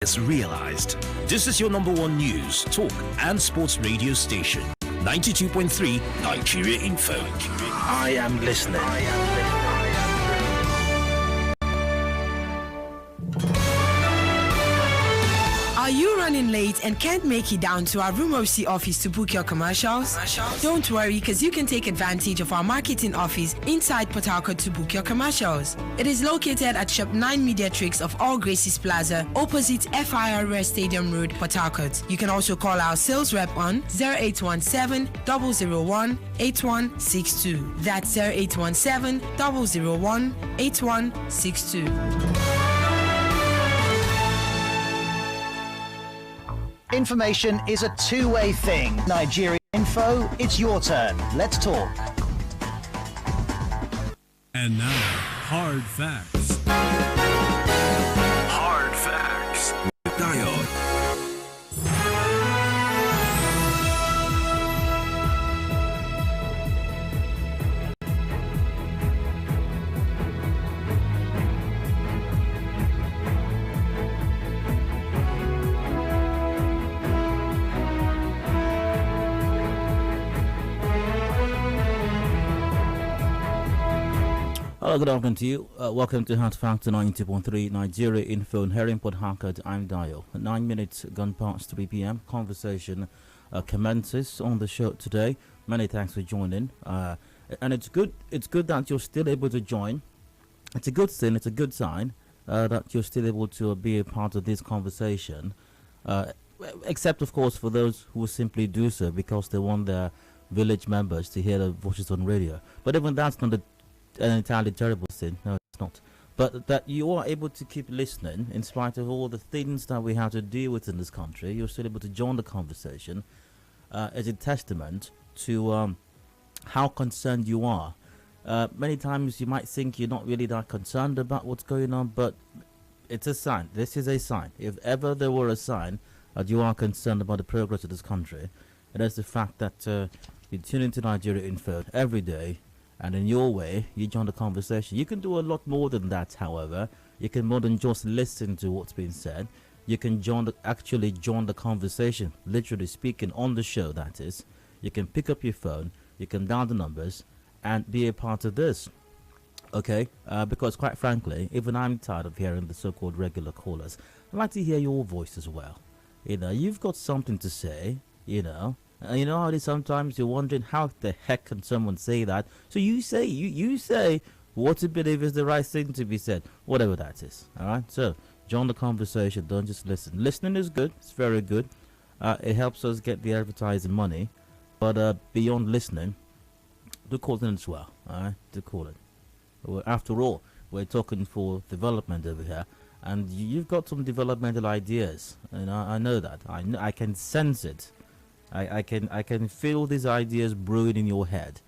is realized. This is your number one news, talk, and sports radio station. 92.3 Nigeria Info. I am listening. Are you running late and can't make it down to our Rumorsi office to book your commercials? Don't worry, because you can take advantage of our marketing office inside Port Harcourt to book your commercials. It is located at Shop 9 Mediatrix of All Graces Plaza, opposite FIRS Stadium Road, Port Harcourt. You can also call our sales rep on 0817 001 8162. That's 0817 001 8162. Information is a two-way thing. Nigeria Info, it's your turn. Let's talk. And now, hard facts. Hard facts. Dialogue. Hello, good afternoon to you. Welcome to Hard Factor 92.3 Nigeria Info here in Port Harcourt. I'm Dio. 9 minutes gone past 3 p.m. Conversation commences on the show today. Many thanks for joining. And it's good that you're still able to join. It's a good thing, it's a good sign that you're still able to be a part of this conversation. Except, of course, for those who simply do so because they want their village members to hear their voices on radio. But even that's not an entirely terrible thing. No, it's not. But that you are able to keep listening in spite of all the things that we have to deal with in this country. You're still able to join the conversation as a testament to how concerned you are. Many times you might think you're not really that concerned about what's going on, but it's a sign. This is a sign. If ever there were a sign that you are concerned about the progress of this country, it is the fact that you tune into Nigeria Info every day, and in your way, you join the conversation. You can do a lot more than that, however. You can more than just listen to what's being said. You can actually join the conversation, literally speaking on the show, that is. You can pick up your phone, you can dial the numbers, and be a part of this. Okay? Because quite frankly, even I'm tired of hearing the so-called regular callers. I'd like to hear your voice as well. You know, you've got something to say, you know. You know how it is sometimes you're wondering how the heck can someone say that? So you say, you say what you believe is the right thing to be said, whatever that is. Alright, so join the conversation, don't just listen. Listening is good, it's very good. It helps us get the advertising money. But beyond listening, do call in as well. Alright, do call it. Well, after all, we're talking for development over here. And you've got some developmental ideas. And I know that. I can sense it. I can feel these ideas brewing in your head.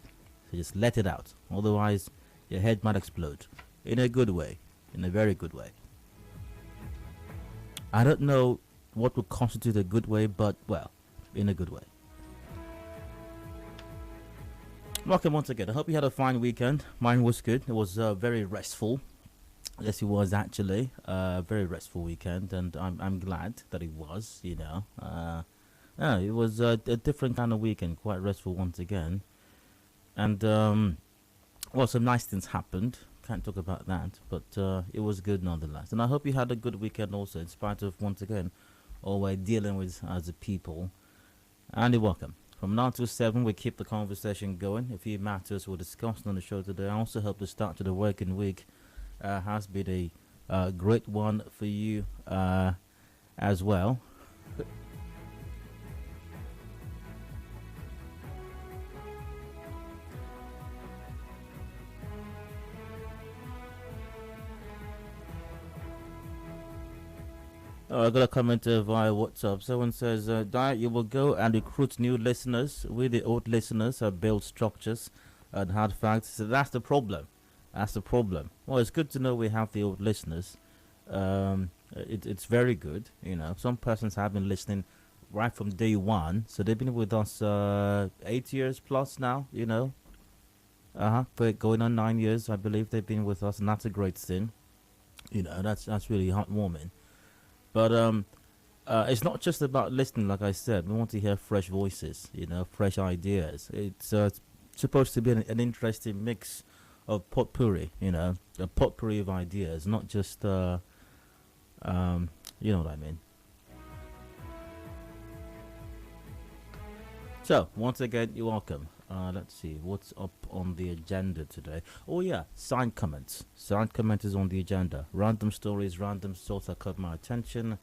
So just let it out. Otherwise, your head might explode. In a good way. In a very good way. I don't know what would constitute a good way, but, well, in a good way. Welcome once again. I hope you had a fine weekend. Mine was good. It was very restful. Yes, it was actually a very restful weekend, and I'm glad that it was, you know. Yeah, it was a different kind of weekend, quite restful once again. And, well, some nice things happened. Can't talk about that, but it was good nonetheless. And I hope you had a good weekend also, in spite of, once again, all we're dealing with as a people. And you're welcome. From now to 7, we keep the conversation going. A few matters we're discussing on the show today. I also hope the start to the working week has been a great one for you as well. I got a comment via WhatsApp. Someone says, Diet, you will go and recruit new listeners. We, the old listeners, have built structures and hard facts. So that's the problem. That's the problem. Well, it's good to know we have the old listeners. It's very good. You know, some persons have been listening right from day one. So they've been with us 8 years plus now, you know. For going on 9 years, I believe they've been with us. And that's a great thing. You know, that's really heartwarming. But it's not just about listening, like I said. We want to hear fresh voices, fresh ideas. It's supposed to be an interesting mix of potpourri, a potpourri of ideas, not just, you know what I mean. So, once again, you're welcome. Let's see, what's up on the agenda today? Oh yeah, side comments. Side comment is on the agenda. Random stories, random thoughts that caught my attention.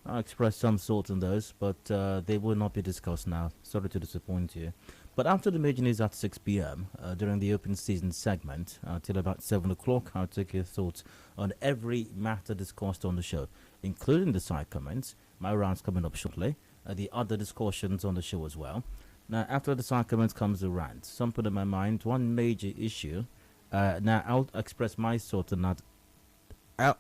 I expressed some thoughts on those, but they will not be discussed now. Sorry to disappoint you. But after the major news at 6 p.m., during the open season segment, till about 7 o'clock, I'll take your thoughts on every matter discussed on the show, including the side comments. My round's coming up shortly. The other discussions on the show as well. Now, after the side comments comes the rant. Something in my mind, one major issue. Now, I'll express my thoughts on that.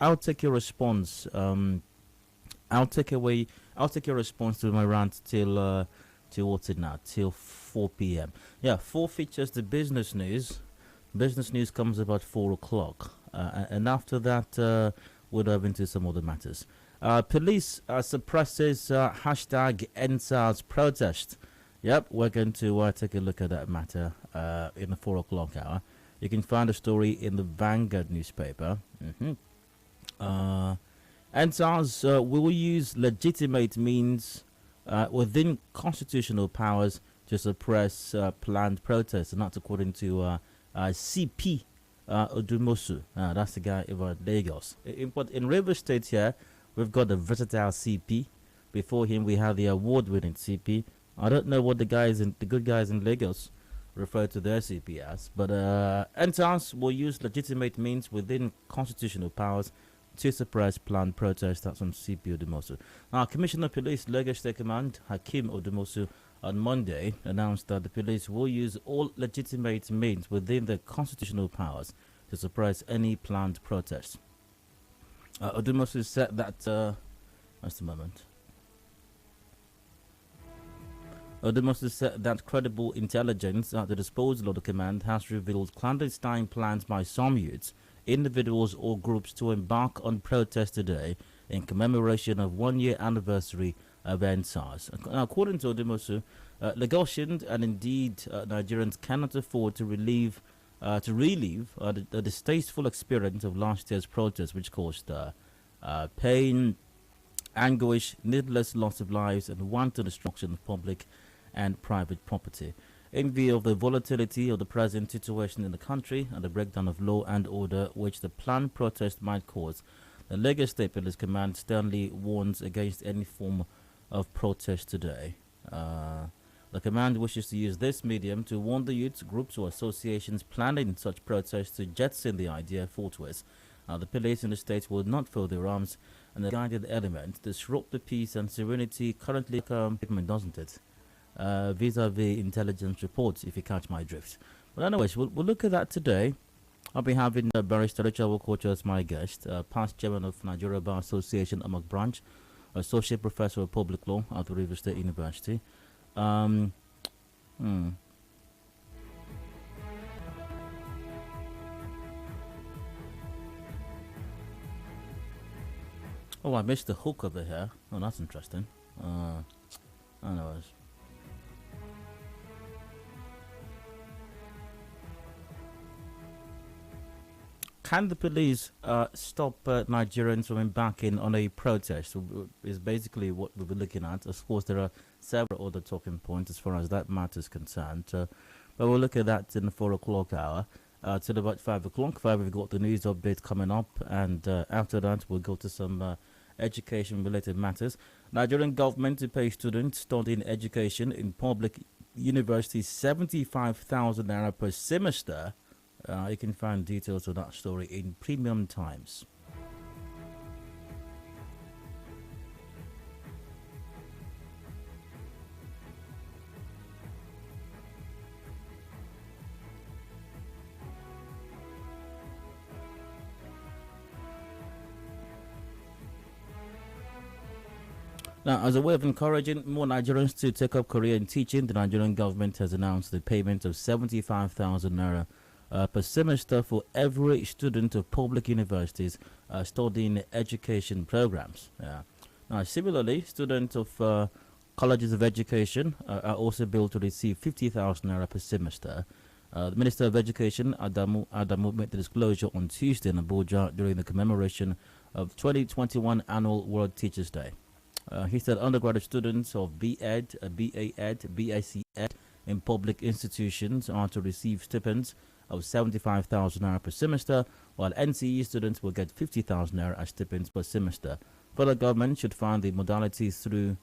I'll take your response. I'll take your response to my rant till what's it now? Till 4 p.m. Yeah, 4 features the business news. Business news comes about 4 o'clock, and after that, we'll dive into some other matters. Police suppresses hashtag NSAS protest. Yep, we're going to take a look at that matter in the 4 o'clock hour. You can find a story in the Vanguard newspaper. NSAS will use legitimate means within constitutional powers to suppress planned protests, and that's according to CP Odumosu. That's the guy in Lagos. In River State here, we've got the versatile CP. Before him, we have the award-winning CP. I don't know what the good guys in Lagos refer to their CP as, but NSAS will use legitimate means within constitutional powers to suppress planned protests. That's from CP Odumosu. Now, Commissioner of Police, Lagos State Command, Hakeem Odumosu, on Monday announced that the police will use all legitimate means within their constitutional powers to suppress any planned protests. Odumosu said that. Just a moment. Odumosu said that credible intelligence at the disposal of the command has revealed clandestine plans by some youths, individuals or groups to embark on protest today in commemoration of 1-year anniversary of NSAS. According to Odumosu, Lagosians and indeed Nigerians cannot afford to relieve the distasteful experience of last year's protest, which caused pain, anguish, needless loss of lives, and wanton destruction of public and private property. In view of the volatility of the present situation in the country and the breakdown of law and order which the planned protest might cause, the Lagos State Police Command sternly warns against any form of protest today. The command wishes to use this medium to warn the youths, groups or associations planning such protests to jettison the idea forthwith. The police in the state will not fold their arms, and the guided element disrupt the peace and serenity currently doesn't it? Vis-a-vis intelligence reports, if you catch my drift. But anyways, we'll look at that today. I'll be having Barrister Richard Wokocha as my guest, past chairman of Nigeria Bar Association Amok Branch, associate professor of public law at the River State University. Oh, I missed the hook over here. Oh, that's interesting. Anyways. Can the police stop Nigerians from embarking on a protest? Is basically what we'll be looking at. Of course, there are several other talking points as far as that matter is concerned. But we'll look at that in the 4 o'clock hour. Till about 5 o'clock. 5, we've got the news update coming up. And after that, we'll go to some education-related matters. Nigerian government to pay students studying education in public universities 75,000 naira per semester. You can find details of that story in Premium Times. Now, as a way of encouraging more Nigerians to take up career in teaching, the Nigerian government has announced the payment of 75,000 naira per semester for every student of public universities studying education programs. Similarly, students of colleges of education are also billed to receive 50,000 naira per semester. The Minister of Education, Adamu, made the disclosure on Tuesday in Abuja during the commemoration of 2021 Annual World Teachers' Day. He said undergraduate students of B.Ed, BA.Ed, BIC Ed in public institutions are to receive stipends of 75,000 naira per semester, while NCE students will get 50,000 naira as stipends per semester. Further, government should find the modalities through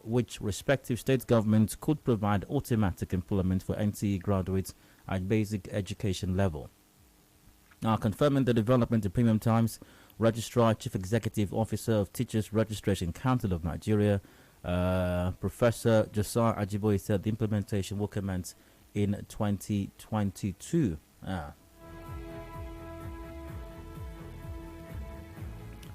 which respective state governments could provide automatic employment for NCE graduates at basic education level. Now, confirming the development in Premium Times, Registrar Chief Executive Officer of Teachers Registration Council of Nigeria, Professor Josiah Ajiboye, said the implementation will commence in 2022.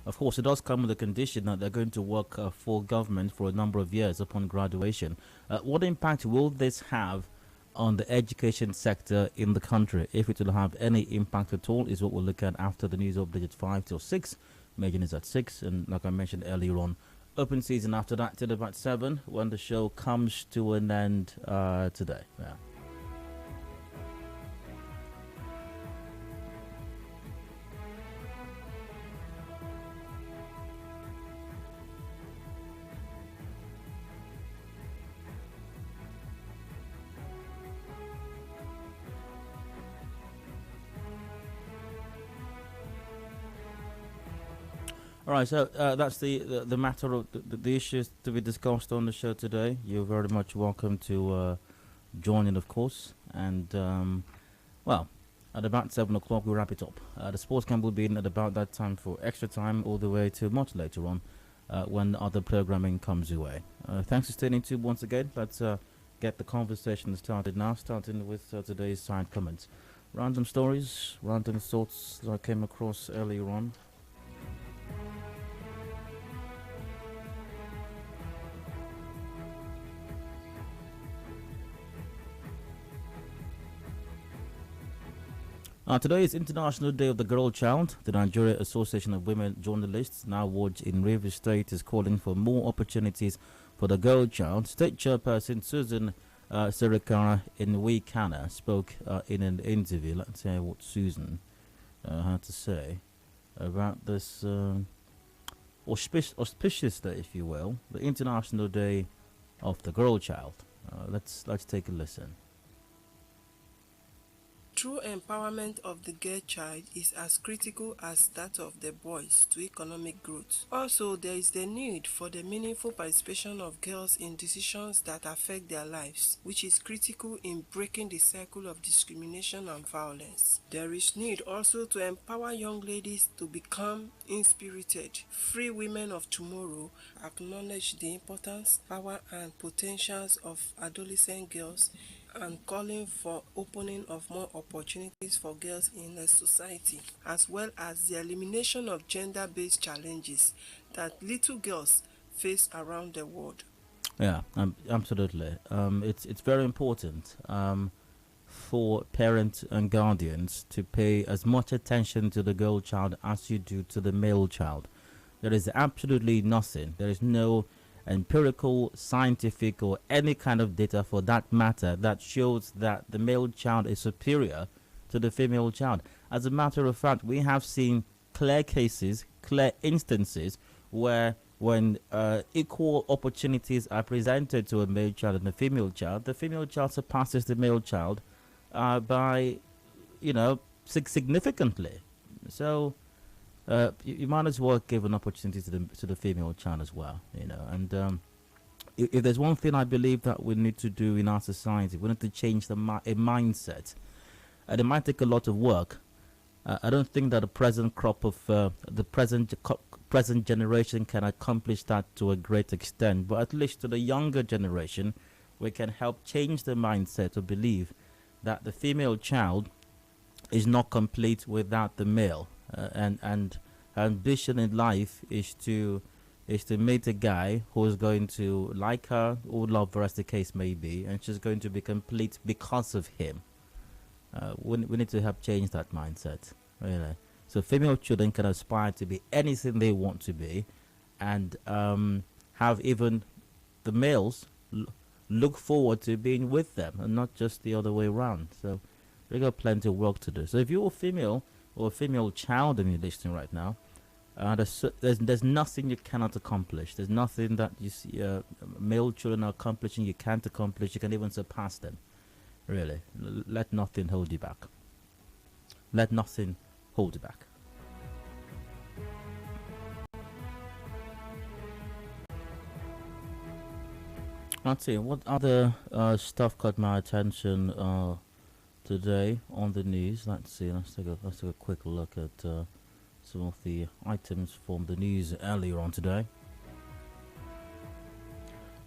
Of course, it does come with the condition that they're going to work for government for a number of years upon graduation. What impact will this have on the education sector in the country? If it will have any impact at all is what we'll look at after the news update at 5 till 6. Megan is at 6, and like I mentioned earlier on, open season after that till about 7 when the show comes to an end today. Yeah. All right, so that's the matter of the issues to be discussed on the show today. You're very much welcome to join in, of course. And, well, at about 7 o'clock, we'll wrap it up. The sports camp will be in at about that time for extra time all the way to much later on when other programming comes your way. Thanks for staying tuned once again. Let's get the conversation started now, starting with today's side comments. Random stories, random thoughts that I came across earlier on. Today is International Day of the Girl Child. The Nigeria Association of Women Journalists, now lodged in Rivers State, is calling for more opportunities for the girl child. State Chairperson Susan Sirikara in Wikana spoke in an interview. Let's hear what Susan had to say about this auspicious day, if you will, the International Day of the Girl Child. Let's take a listen. True empowerment of the girl child is as critical as that of the boys to economic growth. Also, there is the need for the meaningful participation of girls in decisions that affect their lives, which is critical in breaking the cycle of discrimination and violence. There is need also to empower young ladies to become inspirited, free women of tomorrow, acknowledge the importance, power and potentials of adolescent girls, and calling for opening of more opportunities for girls in the society, as well as the elimination of gender-based challenges that little girls face around the world. Yeah, absolutely. It's very important for parents and guardians to pay as much attention to the girl child as you do to the male child. There is absolutely nothing. There is no empirical, scientific, or any kind of data for that matter that shows that the male child is superior to the female child. As a matter of fact, we have seen clear cases, clear instances where when equal opportunities are presented to a male child and a female child, the female child surpasses the male child by, significantly. So you might as well give an opportunity to the female child as well, And if there's one thing I believe that we need to do in our society, we need to change a mindset. And it might take a lot of work. I don't think that the present crop of the present generation can accomplish that to a great extent. But at least to the younger generation, we can help change the mindset to believe that the female child is not complete without the male. And her ambition in life is to meet a guy who is going to like her or love her, as the case may be, and she's going to be complete because of him. We need to help change that mindset, really. So female children can aspire to be anything they want to be, and have even the males look forward to being with them, and not just the other way around. So we got plenty of work to do. So if you're a female or a female child and you're listening right now, there's nothing you cannot accomplish. There's nothing that you see male children are accomplishing you can't accomplish. You can even surpass them. Really, let nothing hold you back. Let nothing hold you back. Let's see, what other stuff caught my attention today on the news. Let's see, let's take a quick look at some of the items from the news earlier on today.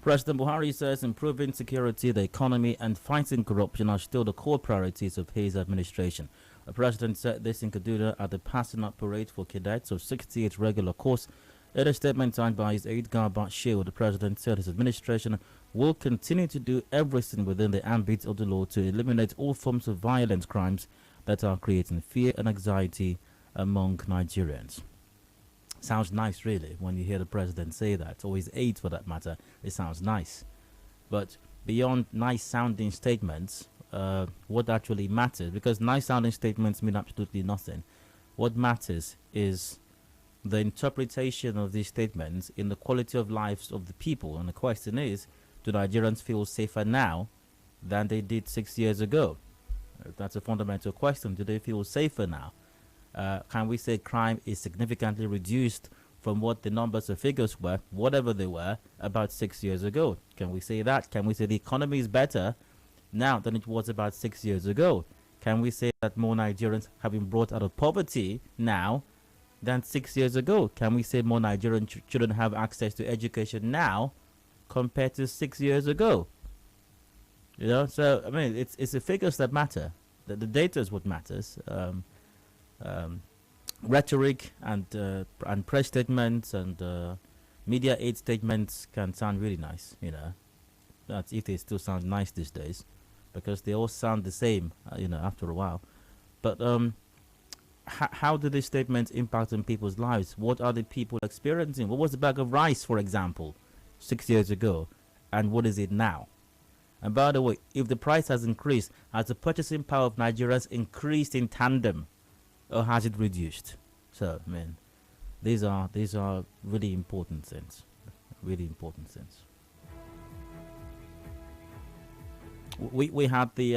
President Buhari says improving security, the economy and fighting corruption are still the core priorities of his administration. The president said this in Kaduna at the passing out parade for cadets of 68th regular course. In a statement signed by his aide Garba Shehu, the president said his administration will continue to do everything within the ambit of the law to eliminate all forms of violent crimes that are creating fear and anxiety among Nigerians. Sounds nice, really, when you hear the president say that, or his aide for that matter. It sounds nice. But beyond nice sounding statements, what actually matters, because nice sounding statements mean absolutely nothing. What matters is the interpretation of these statements in the quality of lives of the people. And the question is, do Nigerians feel safer now than they did 6 years ago? That's a fundamental question. Do they feel safer now? Can we say crime is significantly reduced from what the numbers or figures were, whatever they were, about 6 years ago? Can we say that? Can we say the economy is better now than it was about 6 years ago? Can we say that more Nigerians have been brought out of poverty now than 6 years ago? Can we say more Nigerian children have access to education now compared to 6 years ago? You know, so I mean, it's the figures that matter. The data is what matters. Rhetoric and press statements and media aid statements can sound really nice. You know, that's if they still sound nice these days, because they all sound the same. You know, after a while, but how do these statements impact on people's lives? What are the people experiencing? What was the bag of rice, for example, 6 years ago, and what is it now? And by the way, if the price has increased, has the purchasing power of Nigerians increased in tandem, or has it reduced? So, I mean, these are really important things. Really important things. We had the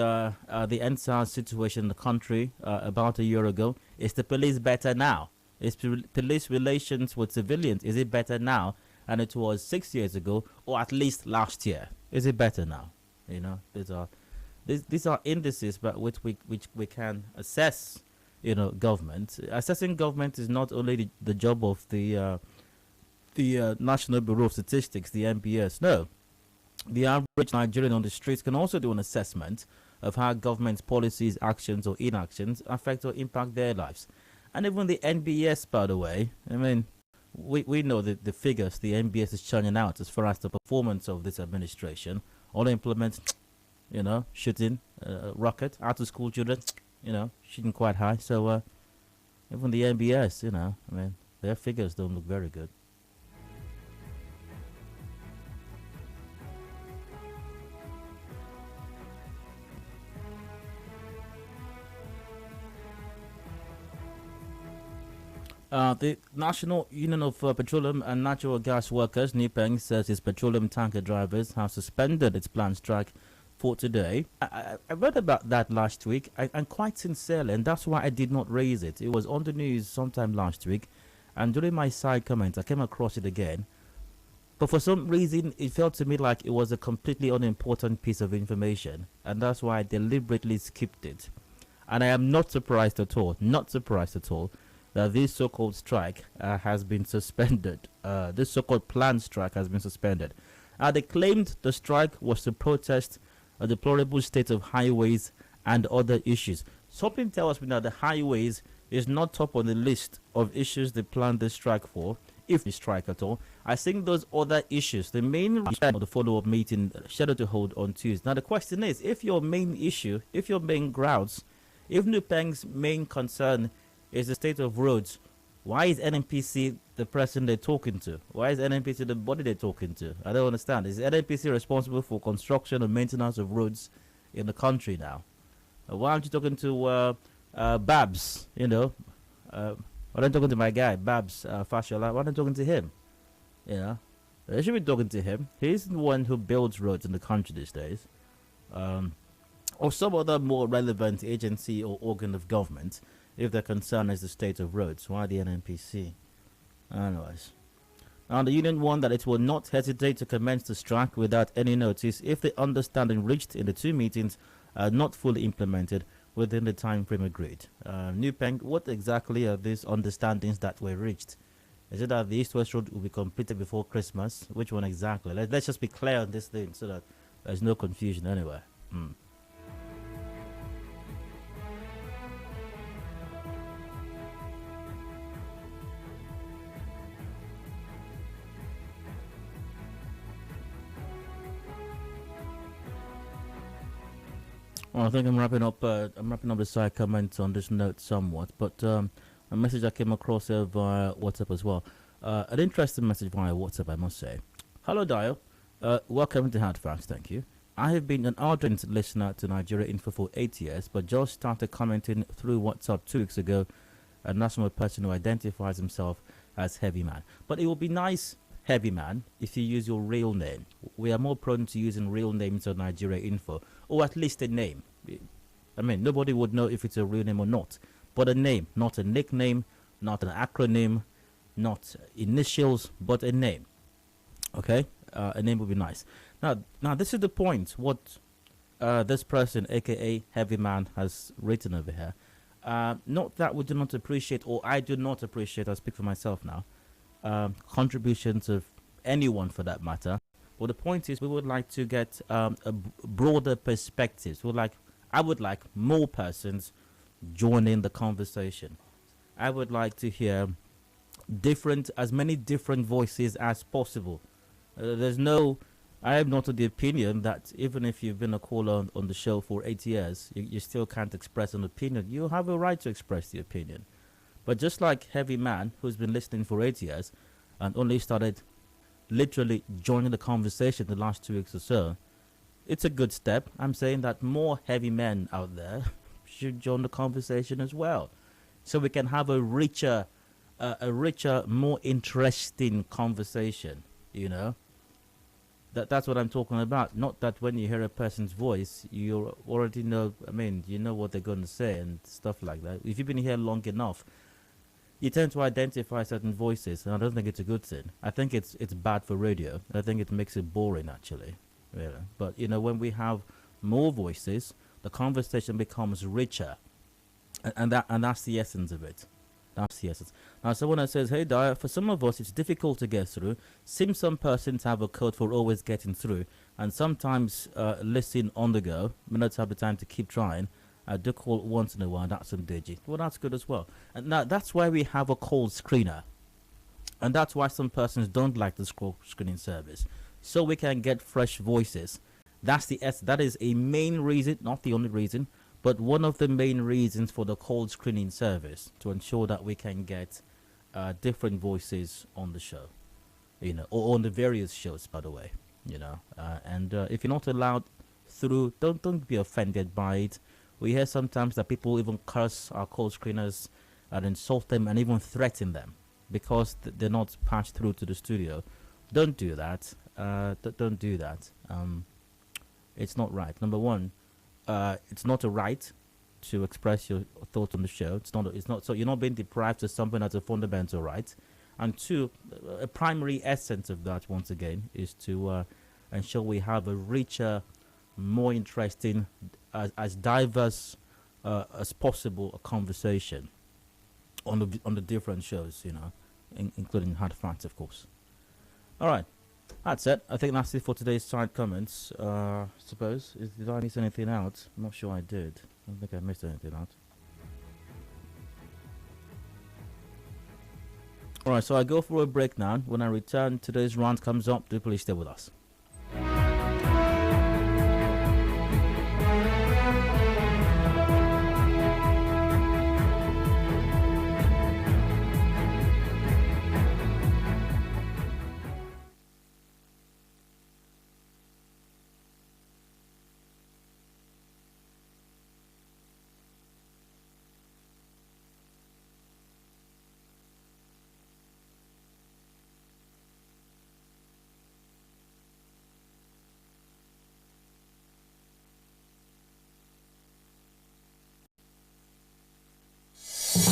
NSAS situation in the country about a year ago. Is the police better now? Is police relations with civilians, is it better now than it was 6 years ago, or at least last year? Is it better now? You know, these are indices by which we can assess, you know, government. Assessing government is not only the job of the National Bureau of Statistics, the NBS. No. The average Nigerian on the streets can also do an assessment of how government's policies, actions or inactions affect or impact their lives. And even the NBS, by the way, I mean, we know the figures the NBS is churning out as far as the performance of this administration. All implements, you know, shooting, rocket, out of school children, you know, shooting quite high. So even the NBS, you know, I mean, their figures don't look very good. The National Union of Petroleum and Natural Gas Workers, NUPENG, says its petroleum tanker drivers have suspended its planned strike for today. I read about that last week, and quite sincerely, and that's why I did not raise it. It was on the news sometime last week, and during my side comments, I came across it again. But for some reason, it felt to me like it was a completely unimportant piece of information, and that's why I deliberately skipped it. And I am not surprised at all, that this so-called strike has been suspended. This so-called planned strike has been suspended. They claimed the strike was to protest a deplorable state of highways and other issues. Something tells me that the highways is not top on the list of issues they planned this strike for, if they strike at all. I think those other issues, the main of the follow-up meeting scheduled to hold on Tuesday. Now the question is, if your main issue, if your main grounds, if NUPENG's main concern is the state of roads, Why is NNPC the person they're talking to? Why is NNPC the body they're talking to? I don't understand. Is NNPC responsible for construction and maintenance of roads in the country now? Why aren't you talking to Babs? You know, why aren't you talking to my guy, Babs Fashola? Why aren't you talking to him? You know, they should be talking to him. He's the one who builds roads in the country these days. Or some other more relevant agency or organ of government, if their concern is the state of roads. Why the NNPC? Anyways. Now, the union warned that it will not hesitate to commence the strike without any notice if the understanding reached in the two meetings are not fully implemented within the time frame agreed. New Peng, what exactly are these understandings that were reached? Is it that the East-West Road will be completed before Christmas? Which one exactly? Let's just be clear on this thing so that there's no confusion anywhere. Well, I think I'm wrapping up the side comments on this note somewhat, but a message I came across via WhatsApp as well. An interesting message via WhatsApp, I must say. Hello, Dio. Welcome to Hard Facts. Thank you. I have been an ardent listener to Nigeria Info for 8 years, but just started commenting through WhatsApp 2 weeks ago, and that's from a person who identifies himself as Heavy Man. But it would be nice, Heavy Man, if you use your real name. We are more prone to using real names on Nigeria Info, or at least a name. I mean, nobody would know if it's a real name or not, but a name, not a nickname, not an acronym, not initials, but a name. Okay, a name would be nice. Now, this is the point. What this person, aka Heavy Man, has written over here. Not that we do not appreciate, or I do not appreciate. I speak for myself now. Contributions of anyone for that matter. Well, the point is, we would like to get a broader perspective. I would like more persons joining the conversation. I would like to hear as many different voices as possible. I am not of the opinion that even if you've been a caller on the show for 8 years, you still can't express an opinion. You have a right to express the opinion. But just like Heavy Man, who's been listening for 8 years and only started literally joining the conversation the last 2 weeks or so, it's a good step. I'm saying that more heavy men out there should join the conversation as well, so we can have a richer, more interesting conversation. You know, that's what I'm talking about. Not that when you hear a person's voice, you already know. I mean, you know what they're going to say and stuff like that. If you've been here long enough, you tend to identify certain voices, and I don't think it's a good thing. I think it's bad for radio. I think it makes it boring, actually. Really. But you know, when we have more voices, the conversation becomes richer, and that's the essence of it. That's the essence. Now, someone that says, "Hey, Daya, for some of us, it's difficult to get through. Seems some persons have a code for always getting through, and sometimes listen on the go. May not have the time to keep trying. I do call once in a while. That's some digi. Well, that's good as well. And now that's why we have a call screener, and that's why some persons don't like the call screening service, so we can get fresh voices. That is a main reason, not the only reason, but one of the main reasons for the call screening service, to ensure that we can get different voices on the show, you know, or on the various shows, by the way, you know. And if you're not allowed through, don't be offended by it. We hear sometimes that people even curse our call screeners and insult them and even threaten them because they're not patched through to the studio. Don't do that. Don't do that. It's not right. Number one, it's not a right to express your thoughts on the show. It's not. So you're not being deprived of something that's a fundamental right. And two, a primary essence of that, once again, is to ensure we have a richer, more interesting, as diverse as possible a conversation on the different shows, you know, including Hard Facts, of course. All right. That's it. I think that's it for today's side comments. Suppose. Did I miss anything out? I'm not sure I did. I don't think I missed anything out. Alright, so I go for a break now. When I return, today's round comes up. Do please stay with us.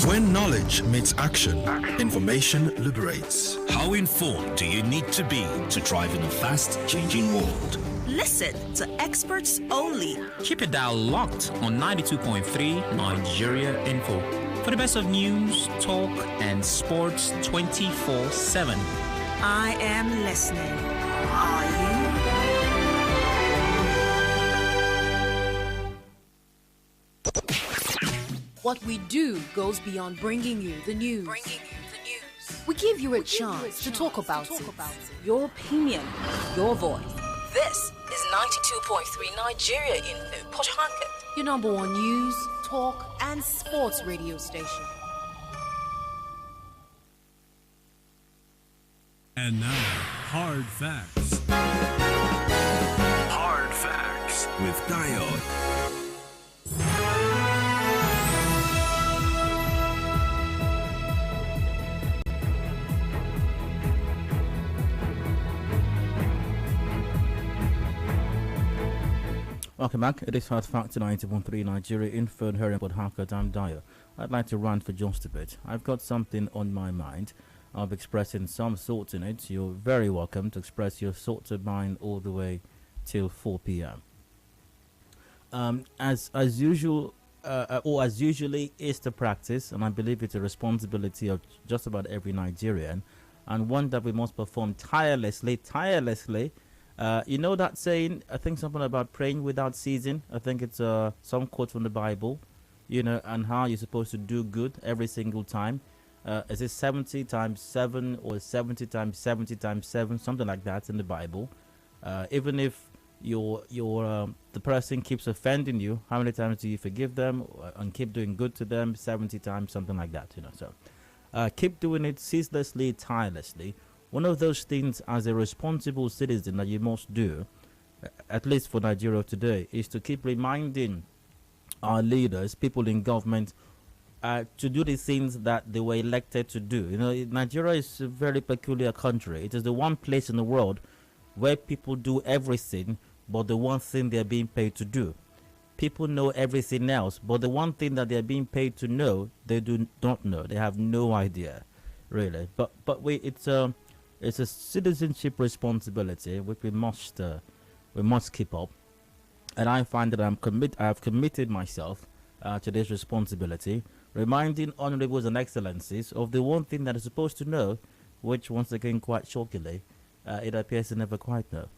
When knowledge meets action, information liberates. How informed do you need to be to thrive in a fast-changing world? Listen to experts only. Keep it dial locked on 92.3 Nigeria Info for the best of news, talk, and sports 24/7. I am listening. Are you? What we do goes beyond bringing you the news. We give you a chance to talk about it. Your opinion, your voice. This is 92.3 Nigeria Info, Port Harcourt. Your number one news, talk, and sports radio station. And now, Hard Facts. Hard Facts with Dio. Welcome back. It is Hard Facts 90.3 Nigeria Info here in Port Harcourt. I'm Dio. I'd like to rant for just a bit. I've got something on my mind. I'll be expressing some thoughts in it. You're very welcome to express your thoughts of mine all the way till 4 p.m. As usual, or as usually is the practice, and I believe it's a responsibility of just about every Nigerian, and one that we must perform tirelessly. You know that saying, I think something about praying without ceasing. I think it's some quote from the Bible, and how you're supposed to do good every single time. Is it 70 times 7 or 70 times 70 times 7, something like that in the Bible. Even if the person keeps offending you, how many times do you forgive them and keep doing good to them? 70 times, something like that, So keep doing it ceaselessly, tirelessly. One of those things as a responsible citizen that you must do, at least for Nigeria today, is to keep reminding our leaders, people in government, to do the things that they were elected to do. Nigeria is a very peculiar country. It is the one place in the world where people do everything but the one thing they're being paid to do. People know everything else, but the one thing that they're being paid to know, they do not know. They have no idea, really. But it's a citizenship responsibility which we must keep up, and I find that I have committed myself to this responsibility, reminding honorables and excellencies of the one thing that is supposed to know, which once again, quite shockingly, it appears to never quite know.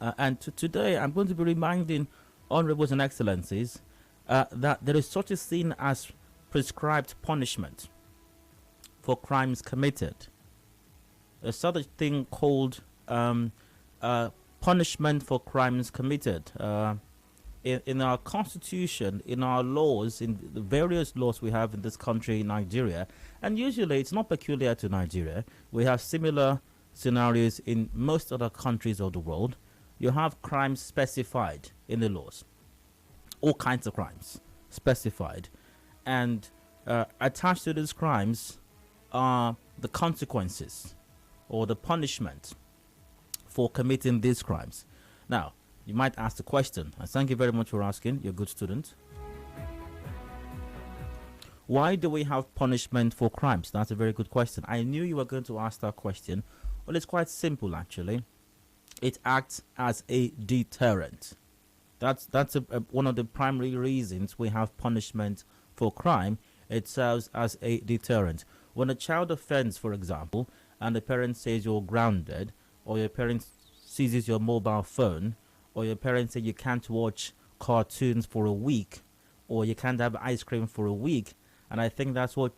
And today, I'm going to be reminding honorables and excellencies that there is such a thing as prescribed punishment for crimes committed. There's such a thing called punishment for crimes committed. In our constitution, in our laws, in the various laws we have in this country, Nigeria, and usually it's not peculiar to Nigeria. We have similar scenarios in most other countries of the world. You have crimes specified in the laws, all kinds of crimes specified, and attached to these crimes are the consequences or the punishment for committing these crimes. Now, you might ask the question, and thank you very much for asking, you're a good student. Why do we have punishment for crimes? That's a very good question. I knew you were going to ask that question. Well, it's quite simple, actually. It acts as a deterrent. That's one of the primary reasons we have punishment for crime. It serves as a deterrent. When a child offends, for example, and the parent says you're grounded, or your parent seizes your mobile phone, or your parents say you can't watch cartoons for a week, or you can't have ice cream for a week. And I think that's what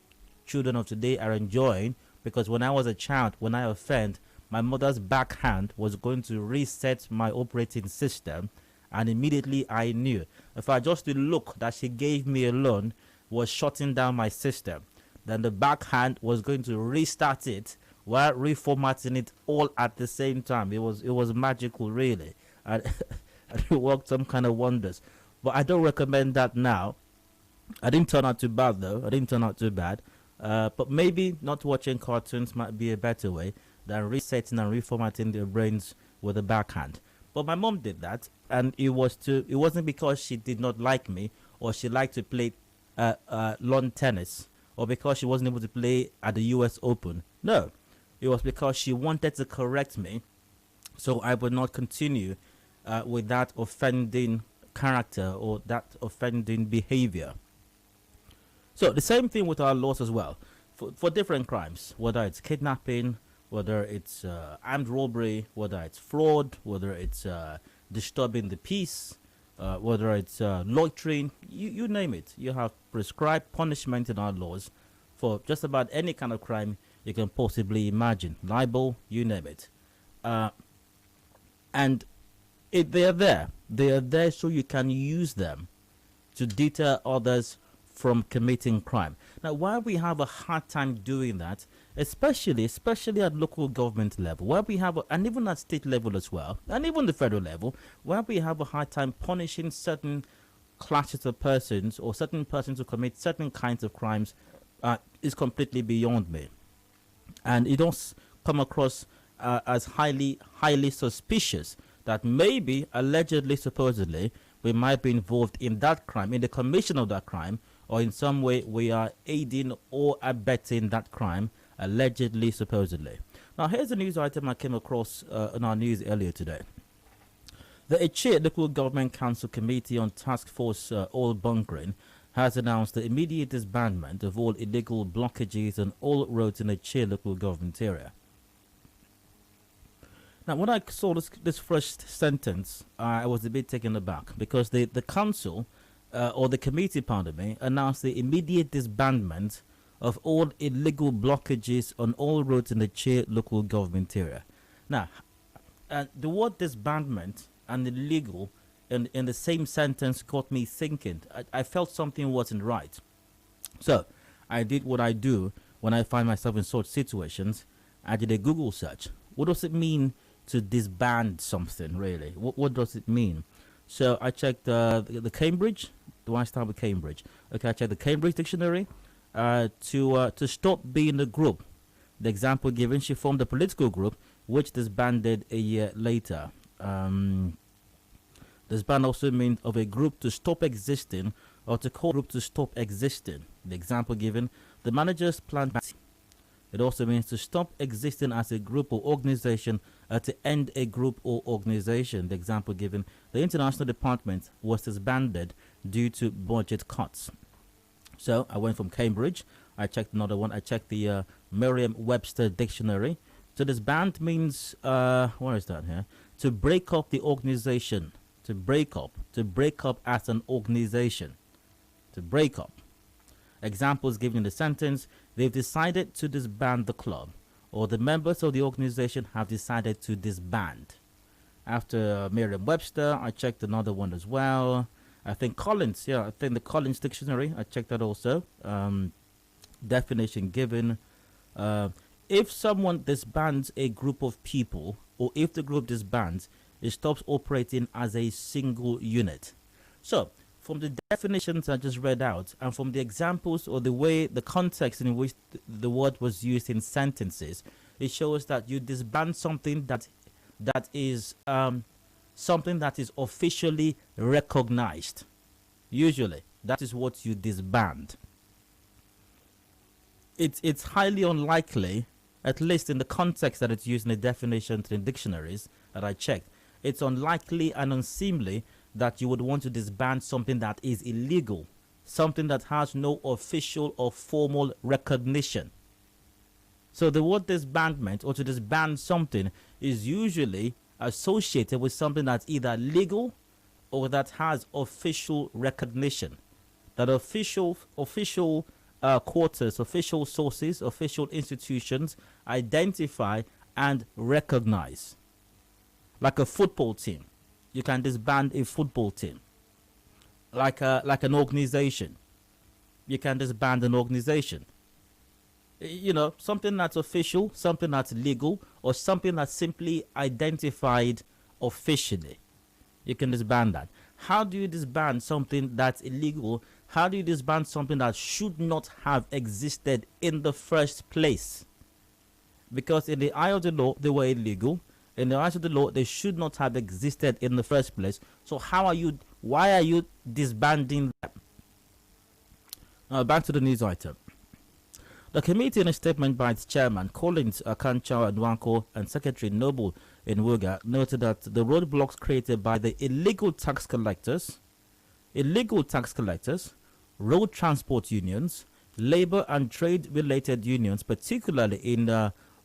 children of today are enjoying, because when I was a child, when I offend, my mother's backhand was going to reset my operating system, and immediately I knew if I just the look that she gave me alone was shutting down my system, then the backhand was going to restart it while reformatting it all at the same time. It was magical, really. And it worked some kind of wonders. But I don't recommend that now. I didn't turn out too bad, though. But maybe not watching cartoons might be a better way than resetting and reformatting their brains with a backhand. But my mom did that, and it wasn't because she did not like me or she liked to play lawn tennis or because she wasn't able to play at the US Open. No, it was because she wanted to correct me, so I would not continue with that offending character or that offending behavior. So the same thing with our laws as well, for different crimes, whether it's kidnapping, whether it's armed robbery, whether it's fraud, whether it's disturbing the peace, whether it's loitering, you name it. You have prescribed punishment in our laws for just about any kind of crime you can possibly imagine. Libel, you name it. And they are there. They are there so you can use them to deter others from committing crime. Now, why we have a hard time doing that, especially at local government level, where we have, and even at state level as well, and even the federal level, where we have a hard time punishing certain classes of persons or certain persons who commit certain kinds of crimes, is completely beyond me. And it does come across as highly suspicious that maybe, allegedly, supposedly, we might be involved in that crime, in the commission of that crime, or in some way we are aiding or abetting that crime, allegedly, supposedly. Now, here's a news item I came across in our news earlier today. The Etche Local Government Council Committee on TaskForce Oil Bunkering has announced the immediate disbandment of all illegal blockages on all roads in the Etche local government area. Now, when I saw this first sentence, I was a bit taken aback because the council, or the committee, pardon me, announced the immediate disbandment of all illegal blockages on all roads in the Etche local government area. Now, the word disbandment and illegal in the same sentence got me thinking. I felt something wasn't right. So, I did what I do when I find myself in such situations. I did a Google search. What does it mean to disband something, really? What does it mean? So I checked the Cambridge. Do I start with Cambridge? Okay, I checked the Cambridge dictionary. To stop being a group. The example given, she formed a political group which disbanded a year later. Disband also means of a group to stop existing or to call a group to stop existing. The example given, the manager's plan. It also means to stop existing as a group or organization, to end a group or organization. The example given, the international department was disbanded due to budget cuts. So I went from Cambridge. I checked another one. I checked the Merriam-Webster dictionary. So disband means, where is that here? To break up the organization. To break up as an organization. To break up. Examples given in the sentence, they've decided to disband the club, or the members of the organization have decided to disband. After Merriam-Webster, I checked another one as well. I think Collins, I think the Collins dictionary, I checked that also. Definition given, if someone disbands a group of people, or if the group disbands, it stops operating as a single unit. So, from the definitions I just read out, and from the examples or the way, the context in which the word was used in sentences, it shows that you disband something that is something that is officially recognized. Usually, that is what you disband. It's highly unlikely, at least in the context that it's used in the definitions in dictionaries that I checked, it's unlikely and unseemly that you would want to disband something that is illegal, something that has no official or formal recognition. So the word disbandment, or to disband something, is usually associated with something that's either legal or that has official recognition. That official quarters, official sources, official institutions identify and recognize. Like a football team. You can disband a football team. Like an organization. You can disband an organization. You know, something that's official, something that's legal, or something that's simply identified officially. You can disband that. How do you disband something that's illegal? How do you disband something that should not have existed in the first place? Because in the eye of the law, they were illegal. In the eyes of the law, they should not have existed in the first place. So why are you disbanding them? Now back to the news item. The committee, in a statement by its chairman, Collins Akanchawa Nwanko, and Secretary Noble Nwuga, noted that the roadblocks created by the illegal tax collectors, road transport unions, labor and trade-related unions, particularly in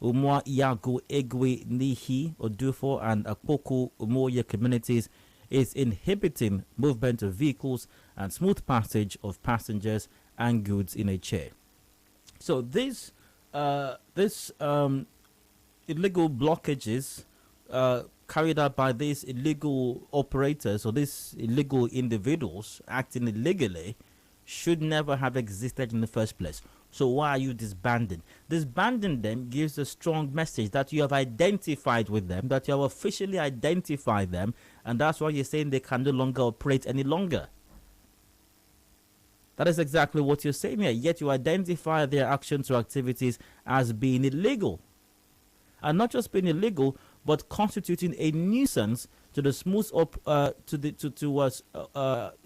Umwa Iago, Egwe, Nihi, Odufo, and Akpoku Umoya communities, is inhibiting movement of vehicles and smooth passage of passengers and goods in Etche. So these illegal blockages carried out by these illegal operators or these illegal individuals acting illegally should never have existed in the first place. So why are you disbanding? Disbanding them gives a strong message that you have identified with them, that you have officially identified them, and that's why you're saying they can no longer operate any longer. That is exactly what you're saying here, yet you identify their actions or activities as being illegal. And not just being illegal, but constituting a nuisance to the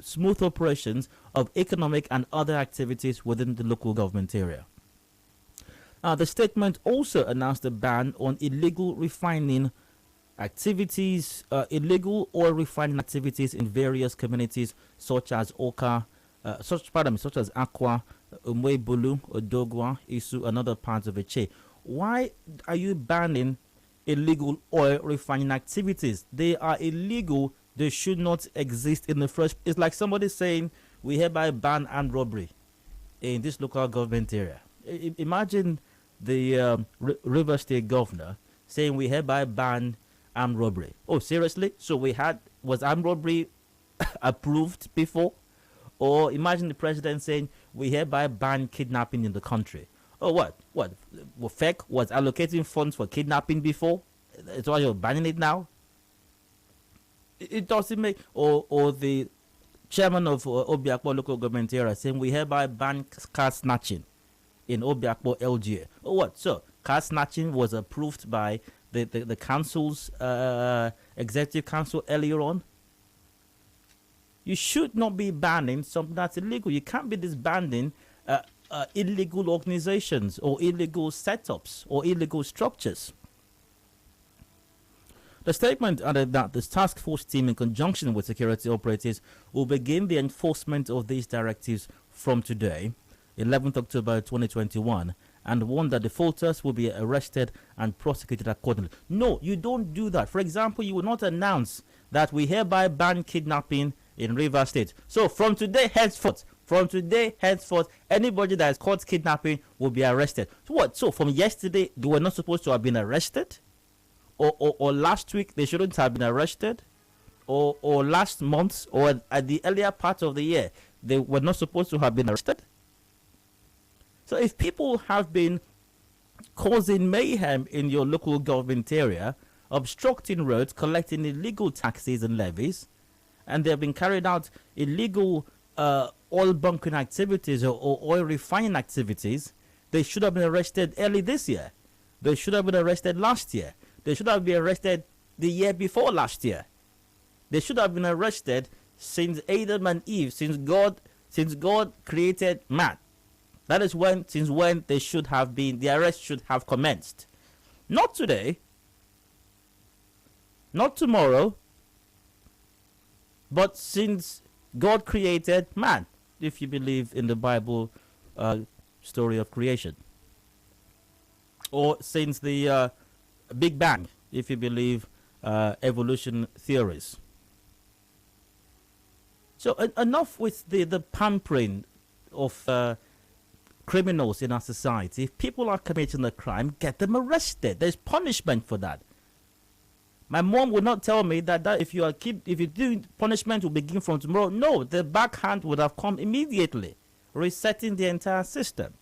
smooth operations of economic and other activities within the local government area. The statement also announced a ban on illegal refining activities, illegal oil refining activities in various communities such as such as Akwa, Umwebulu, Odogwa, Isu, and other parts of Etche. Why are you banning illegal oil refining activities? They are illegal. They should not exist in the first. It's like somebody saying we hereby ban armed robbery in this local government area. Imagine the River State governor saying we hereby ban armed robbery. Oh, seriously? So was armed robbery approved before? Or imagine the president saying we hereby ban kidnapping in the country. Oh, what? FEC was allocating funds for kidnapping before? It's why you're banning it now? It doesn't make... Or the chairman of Obiakpo local government area saying we hereby ban car snatching in Obiakpo LGA. Oh, what? So, car snatching was approved by the council's executive council earlier on? You should not be banning something that's illegal. You can't be disbanding illegal organizations or illegal setups or illegal structures. The statement added that the task force team, in conjunction with security operatives, will begin the enforcement of these directives from today, 11th October 2021, and warned that defaulters will be arrested and prosecuted accordingly. No, you don't do that. For example, you will not announce that we hereby ban kidnapping in River State. So from today henceforth, anybody that is caught kidnapping will be arrested. So what? So from yesterday, they were not supposed to have been arrested? Or last week, they shouldn't have been arrested? Or last month, or at the earlier part of the year, they were not supposed to have been arrested? So if people have been causing mayhem in your local government area, obstructing roads, collecting illegal taxes and levies, and they have been carried out illegal oil bunkering activities or oil refining activities, they should have been arrested early this year. They should have been arrested last year. They should have been arrested the year before last year. They should have been arrested since Adam and Eve, since God created man. That is since when they should have been, the arrest should have commenced. Not today, not tomorrow, but since God created man, if you believe in the Bible story of creation. Or since the Big Bang, if you believe evolution theories. So enough with the pampering of criminals in our society. If people are committing a crime, get them arrested. There's punishment for that. My mom would not tell me that if you do, punishment will begin from tomorrow. No, the backhand would have come immediately, resetting the entire system.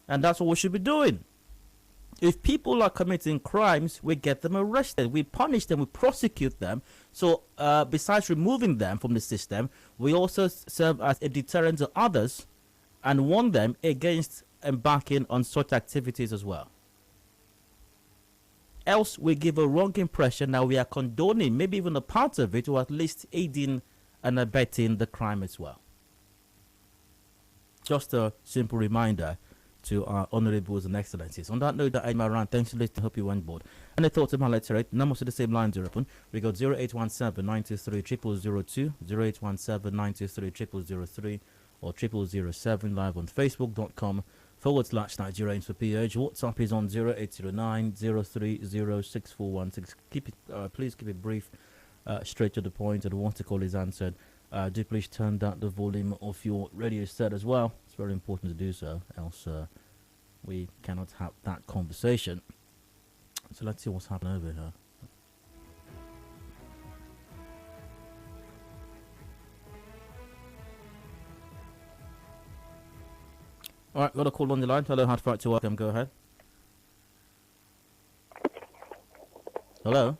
And that's what we should be doing. If people are committing crimes, we get them arrested. We punish them, we prosecute them. So besides removing them from the system, we also serve as a deterrent to others and warn them against embarking on such activities as well. Else we give a wrong impression that we are condoning, maybe even a part of it, or at least aiding and abetting the crime as well. just a simple reminder to our honorables and excellencies. On that note, that I'm around. Thanks for listening. Hope you went board. Any thoughts about let's rate? Numbers to the same lines are open. We got 0817 923 0002, 0817 923 0003, or 0007 live on Facebook.com/Nigeria Info PH. WhatsApp is on 0809 030 6416. Please keep it brief, straight to the point, and once the call is answered, do please turn down the volume of your radio set as well. It's very important to do so, else we cannot have that conversation. So let's see what's happening over here. All right, got a call on the line. Hello, hard fight to welcome. Go ahead. Hello.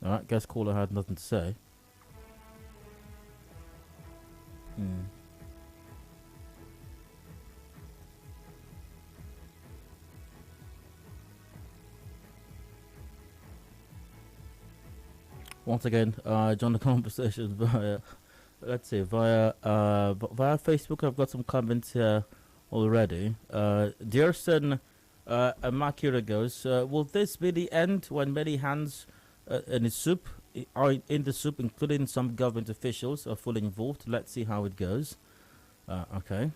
All right, guess caller had nothing to say. Once again, join the conversation via, let's see, via Facebook. I've got some comments here already. Dearson Makira goes, will this be the end when many hands in the soup are in the soup, including some government officials, are fully involved? Let's see how it goes. Okay.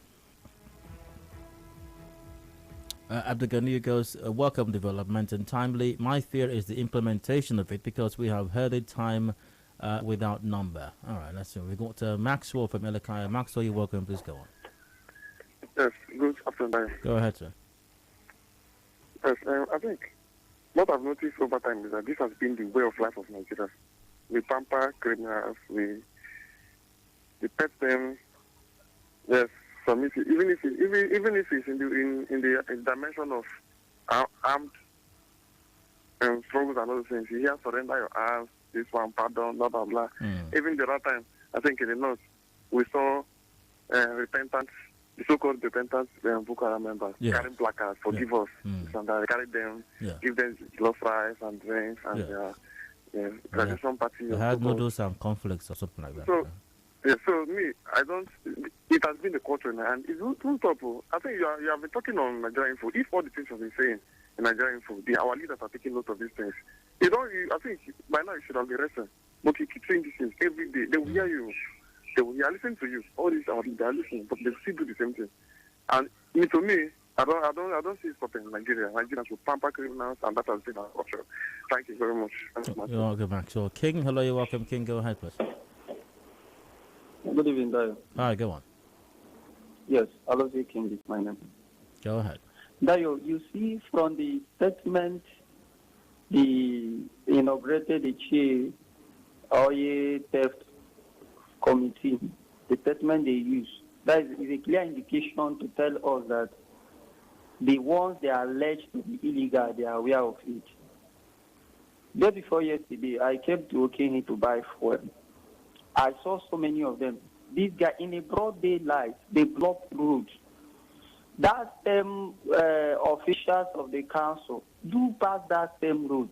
Abdugani goes, welcome development and timely. My fear is the implementation of it because we have heard it time without number. All right, let's see. We've got Maxwell from Elekaya. Maxwell, you're welcome. Please go on. Yes, good afternoon. Go ahead, sir. Yes, I think what I've noticed over time is that this has been the way of life of Nigeria. We pamper criminals, we pet them. Yes, submissive. Even if it's in the dimension of armed struggles and other things, you hear surrender your arms, this one, pardon, blah blah blah. Even the other time, I think in the north, we saw repentant, the so-called repentant Boko Haram members carrying placards, forgive us, and they carry them, give them love rice and drinks, and transition party. They had noodles and conflicts or something like that. So, so me, I don't. It has been the culture now, and it's not top. I think you have been talking on Nigeria Info. If all the things you've been saying in Nigeria Info, our leaders are taking note of these things. I think by now you should have been resting. But you keep saying these things every day. They will hear you. They will listen to you. All these are they are listening, but they still do the same thing. And to me, I don't see it stopping in Nigeria. Nigerians will pamper criminals, and that has been our culture. Thank you very much. You're welcome, Max. So, King, hello, you're welcome. King, go ahead, please. Good evening, Dayo. All right, go on. Yes, Adedayo King is my name. Go ahead. Dayo, you see from the statement, the inaugurated Etche oil theft committee, the statement they use, that is a clear indication to tell us that the ones they are alleged to be illegal, they are aware of it. Day before yesterday, I came to Okene to buy fuel. I saw so many of them. These guys, in a broad daylight, they blocked roads. That same officials of the council do pass that same road.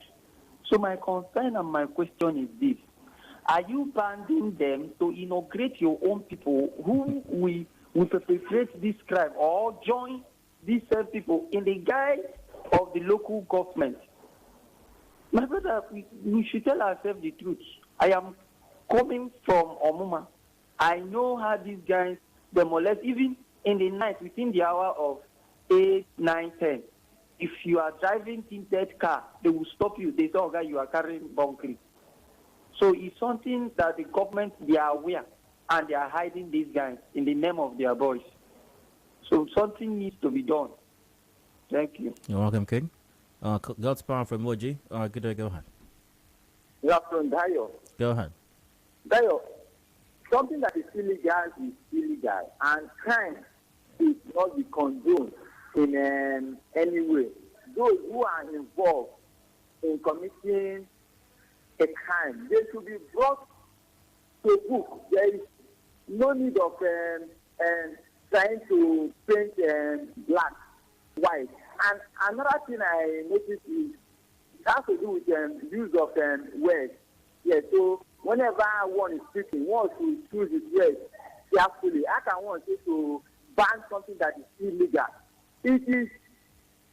So my concern and my question is this. Are you banding them to inaugurate your own people who will perpetrate this crime or join these same people in the guise of the local government? My brother, we should tell ourselves the truth. I am coming from Omuma. I know how these guys, they molest, even in the night, within the hour of 8, 9, 10. If you are driving tinted car, they will stop you. They say, oh, God, you are carrying bunkering. So it's something that the government, they are aware, and they are hiding these guys in the name of their boys. So something needs to be done. Thank you. You're welcome, King. God's power from Moji. Good day, go ahead. Good afternoon, Dayo. Go ahead. Dayo, something that is illegal, and crime is not be condoned in any way. Those who are involved in committing a crime, they should be brought to book. There is no need of trying to paint black, white. And another thing I noticed is it has to do with use of words. Yes, so whenever one is speaking, one should choose his words carefully. How can one say to ban something that is illegal? It is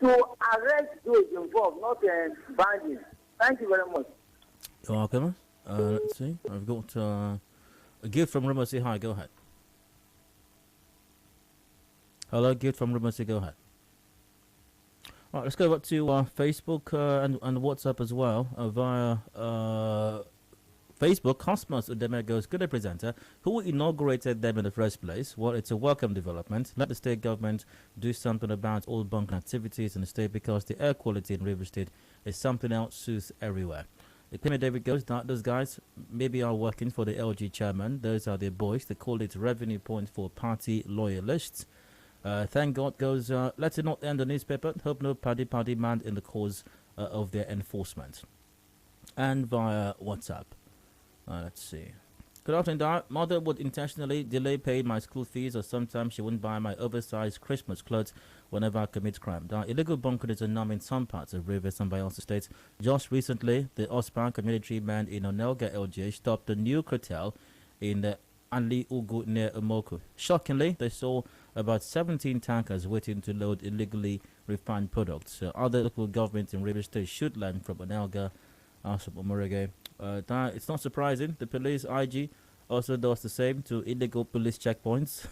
to arrest those involved, not banning. Thank you very much. You're welcome. Let's see. I've got a gift from Rumor. Say hi. Go ahead. Hello, gift from Rumor. Say go ahead. All right, let's go back to Facebook and WhatsApp as well via Facebook. Cosmos Udeme goes, good day, presenter. Who inaugurated them in the first place? Well, it's a welcome development. Let the state government do something about all bunking activities in the state, because the air quality in River State is something else suits everywhere. The Premier David goes, those guys maybe are working for the LG chairman. Those are their boys. They call it revenue point for party loyalists. Thank God goes, let it not end the newspaper. Hope no party man in the cause of their enforcement. And via WhatsApp. Let's see. Good afternoon, Mother would intentionally delay paying my school fees, or sometimes she wouldn't buy my oversized Christmas clothes whenever I commit crime. Illegal bunkering is a norm in some parts of Rivers and Bayelsa states. Just recently, the Ospan community man in Onelga LGA stopped a new cartel in the Anli Ugu near Umoku. Shockingly, they saw about 17 tankers waiting to load illegally refined products. Other local governments in Rivers State should learn from Onelga. It's not surprising. The police IG also does the same to illegal police checkpoints.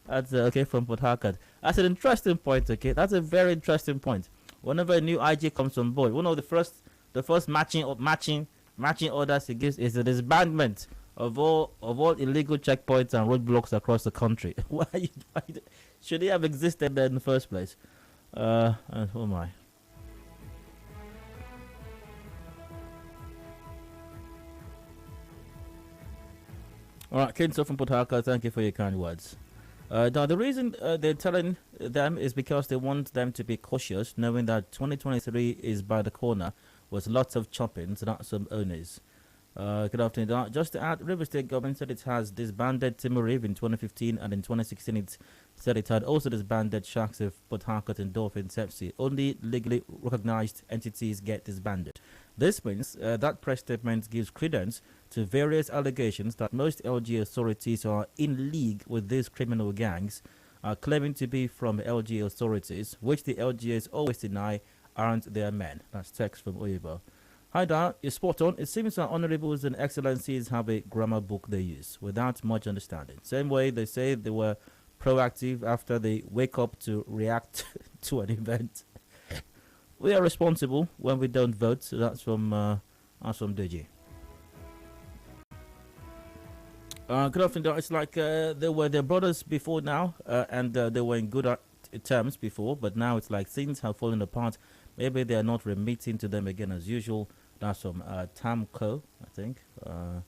That's okay from Port Harcourt. That's an interesting point. Okay, that's a very interesting point. Whenever a new IG comes on board, one of the first matching orders he gives is the disbandment of all illegal checkpoints and roadblocks across the country. why should they have existed there in the first place? Oh my. All right, Kinso from Port Harcourt, thank you for your kind words. Now, the reason they're telling them is because they want them to be cautious, knowing that 2023 is by the corner with lots of choppings, not some owners. Good afternoon. Just to add, River State government said it has disbanded Timoriv in 2015, and in 2016 it said it had also disbanded Sharks of Port Harcourt and Dolphin Sepsi. Only legally recognized entities get disbanded. This means that press statement gives credence to various allegations that most LG authorities are in league with these criminal gangs, claiming to be from LG authorities, which the LGAs always deny aren't their men. That's text from Oyibo. Hi there, you're spot on. It seems that honorables and excellencies have a grammar book they use without much understanding. Same way they say they were proactive after they wake up to react to an event. We are responsible when we don't vote. So that's from DG. Good afternoon. It's like they were their brothers before now, and they were in good terms before, but now it's like things have fallen apart. Maybe they are not remitting to them again as usual. That's from Tamco, I think. All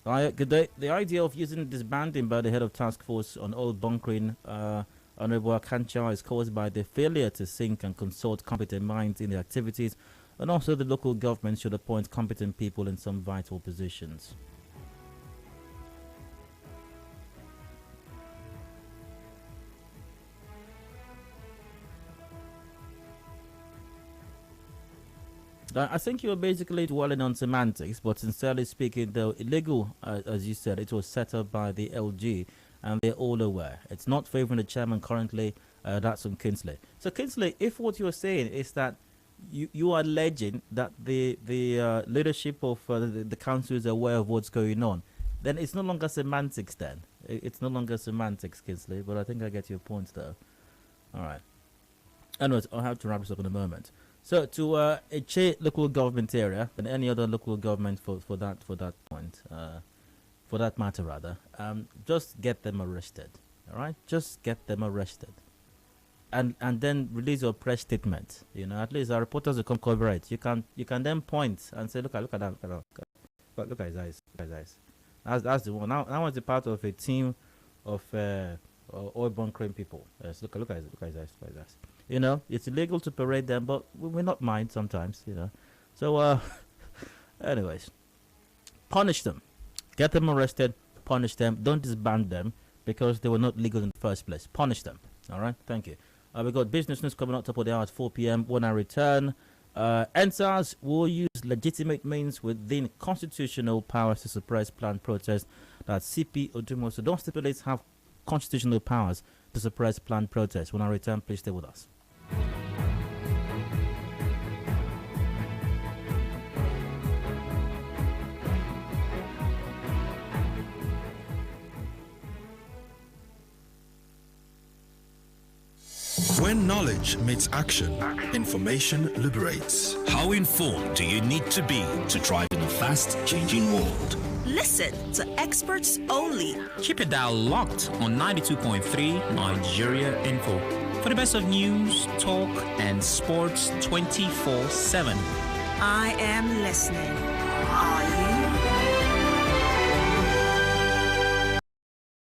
right. Good day. The idea of using disbanding by the head of TaskForce on all bunkering, Honorable Akancha, is caused by the failure to think and consult competent minds in the activities, and also the local government should appoint competent people in some vital positions. I think you're basically dwelling on semantics, but sincerely speaking, though illegal, as you said, it was set up by the LG, and they're all aware. It's not favoring the chairman currently. That's from Kinsley. So Kinsley, if what you're saying is that you are alleging that the leadership of the council is aware of what's going on, then it's no longer semantics. Then it's no longer semantics, Kinsley. But I think I get your point, though. All right. Anyways, I'll have to wrap this up in a moment. So to Etche local government area and any other local government for that matter rather, just get them arrested. All right, just get them arrested, and then release your press statement. You know, at least our reporters will come cover it. You can then point and say, look at that, look at his eyes, That's the one. Now one's a part of a team of oil bunkering people. Yes, look at his eyes. You know, it's illegal to parade them, but we not mind sometimes, you know. So, anyways, punish them. Get them arrested, punish them. Don't disband them because they were not legal in the first place. Punish them. All right? Thank you. We got business news coming up top of the hour at 4 p.m. When I return, NSAS will use legitimate means within constitutional powers to suppress planned protests. That CP Odumosu. Those stipulates have constitutional powers to suppress planned protests. When I return, please stay with us. When knowledge meets action, information liberates. How informed do you need to be to thrive in a fast-changing world? Listen to experts only. Keep your dial locked on 92.3 Nigeria Info for the best of news, talk, and sports 24/7. I am listening. Are